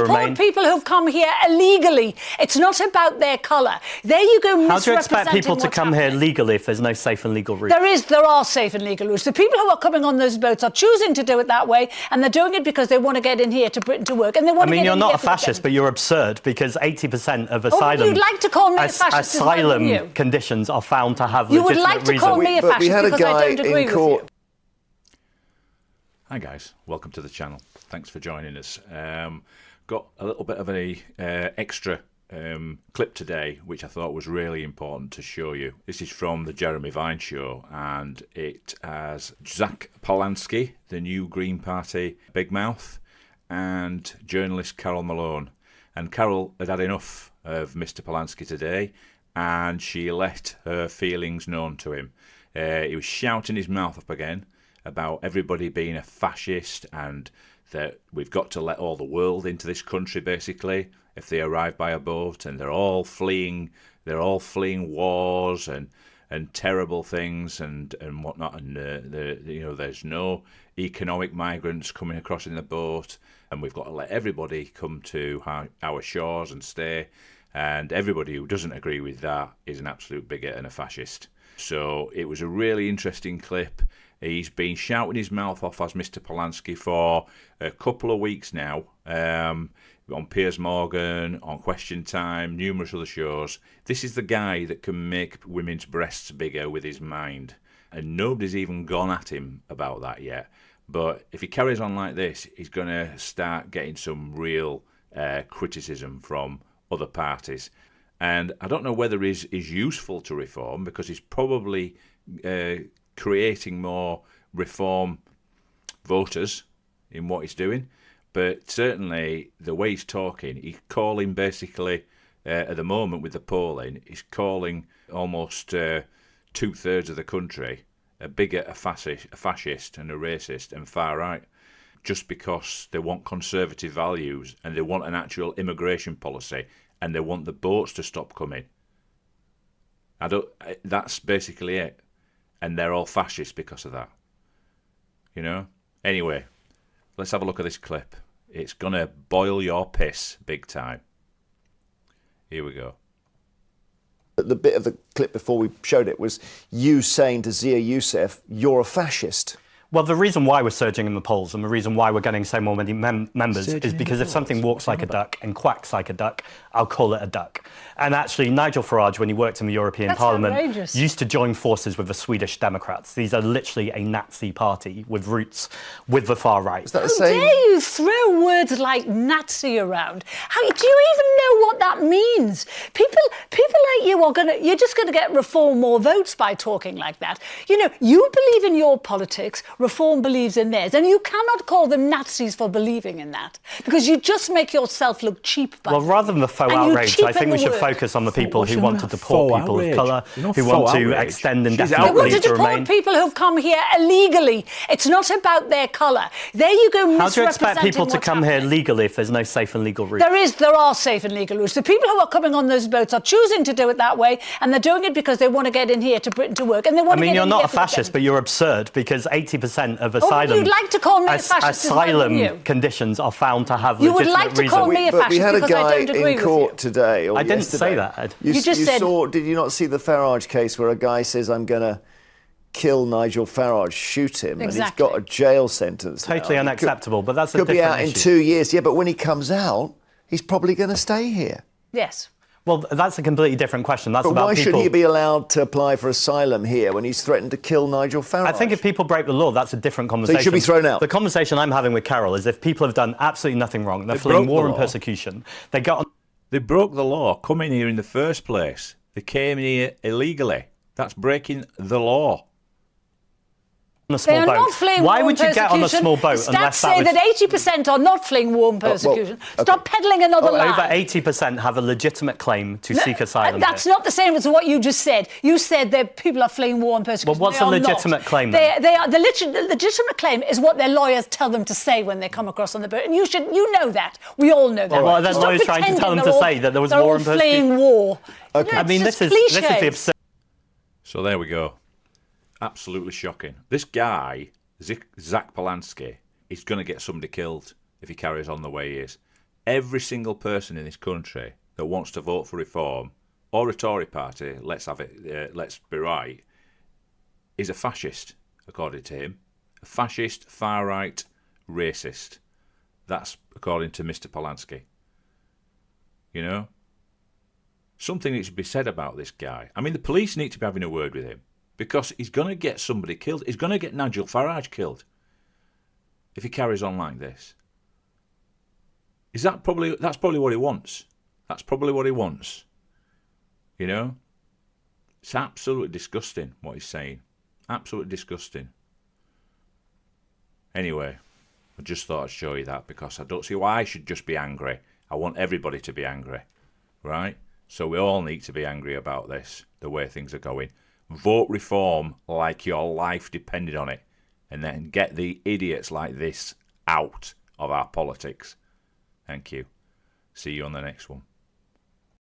Deport people who've come here illegally. It's not about their colour. There you go. How do you expect people to come here legally if there's no safe and legal route? There are safe and legal routes. The people who are coming on those boats are choosing to do it that way, and they're doing it because they want to get in here to Britain to work. And they want. I mean, you're not a fascist, but you're absurd because 80% of asylum. You'd like to call me a fascist asylum conditions are found to have legitimate reason. You would like to call me a fascist because I don't agree with you. Hi guys, welcome to the channel. Thanks for joining us. Got a little bit of a extra clip today which I thought was really important to show you. This is from the Jeremy Vine show, and it has Zack Polanski, the new Green Party big mouth, and journalist Carole Malone. And Carole had enough of Mr. Polanski today, and she let her feelings known to him. He was shouting his mouth up again about everybody being a fascist and that we've got to let all the world into this country, basically, if they arrive by a boat, and they're all fleeing wars and terrible things and whatnot, and there's no economic migrants coming across in the boat, and we've got to let everybody come to our shores and stay, and everybody who doesn't agree with that is an absolute bigot and a fascist. So it was a really interesting clip. He's been shouting his mouth off as Mr. Polanski for a couple of weeks now, on Piers Morgan, on Question Time, numerous other shows. This is the guy that can make women's breasts bigger with his mind, and nobody's even gone at him about that yet. But if he carries on like this, he's going to start getting some real criticism from other parties. And I don't know whether he's useful to reform, because he's probably creating more reform voters in what he's doing, but certainly the way he's talking, he's calling basically at the moment with the polling, he's calling almost 2/3 of the country a bigot, a fascist and a racist and far right, just because they want conservative values and they want an actual immigration policy and they want the boats to stop coming. That's basically it. And they're all fascists because of that. You know? Anyway, let's have a look at this clip. It's going to boil your piss big time. Here we go. The bit of the clip before we showed it was you saying to Zia Youssef, you're a fascist. Well, the reason why we're surging in the polls and the reason why we're getting so many members is because if something walks like a duck and quacks like a duck, I'll call it a duck. And actually, Nigel Farage, when he worked in the European Parliament, used to join forces with the Swedish Democrats. These are literally a Nazi party with roots with the far right. Is that the same? How dare you throw words like Nazi around? Do you even know what that means? People like you you're just going to get Reform more votes by talking like that. You know, you believe in your politics, Reform believes in theirs, and you cannot call them Nazis for believing in that, because you just make yourself look cheap by Well, rather than the faux outrage, I think we should focus on the people who want to deport people of colour, who want to extend indefinite leave to remain. They want to deport people who've come here illegally. It's not about their colour. There you go. How do you expect people to come here legally if there's no safe and legal route? There are safe and legal routes. The people who are coming on those boats are choosing to do it that way, and they're doing it because they want to get in here to Britain to work. And they want. I mean, you're not a fascist, but you're absurd, because 80% of asylum. You'd like to call me a fascist asylum conditions are found to have legitimate reason. You would like to call me a fascist because I don't agree with you. We had a guy in court today. I didn't say that, Ed. You just said. Did you not see the Farage case where a guy says, I'm going to kill Nigel Farage, shoot him, and he's got a jail sentence Totally now. unacceptable, but that's a different issue. Could be out issue. in 2 years. Yeah, but when he comes out, he's probably going to stay here. Yes. Well, that's a completely different question. That's but about why people. should he be allowed to apply for asylum here when he's threatened to kill Nigel Farage? I think if people break the law, that's a different conversation. So he should be thrown out. The conversation I'm having with Carole is if people have done absolutely nothing wrong, they're fleeing war and persecution, they broke the law coming here in the first place. They came here illegally. That's breaking the law. on a small boat. Why would you get on a small boat unless that was... Stats say that 80% are not fleeing war and persecution. Stop peddling another lie. Over 80% have a legitimate claim to seek asylum. That's not the same as what you just said. You said that people are fleeing war and persecution. Well, what's a legitimate claim then? The legitimate claim is what their lawyers tell them to say when they come across on the boat. And you know that. We all know that. Well, are their lawyers trying to tell them to say that there was war and persecution? Fleeing war. Okay. I mean, this is the absurd. So there we go. Absolutely shocking. This guy, Zack Polanski, is going to get somebody killed if he carries on the way he is. every single person in this country that wants to vote for reform or a Tory party, let's be right, is a fascist, according to him. A fascist, far-right, racist. That's according to Mr. Polanski. You know? Something needs to be said about this guy. I mean, the police need to be having a word with him because he's going to get somebody killed. He's going to get Nigel Farage killed if he carries on like this. That's probably what he wants. That's probably what he wants. You know? It's absolutely disgusting what he's saying. Absolutely disgusting. Anyway, I just thought I'd show you that because I don't see why I should just be angry. I want everybody to be angry, right? So we all need to be angry about this, the way things are going. Vote reform like your life depended on it, and then get the idiots like this out of our politics. Thank you. See you on the next one.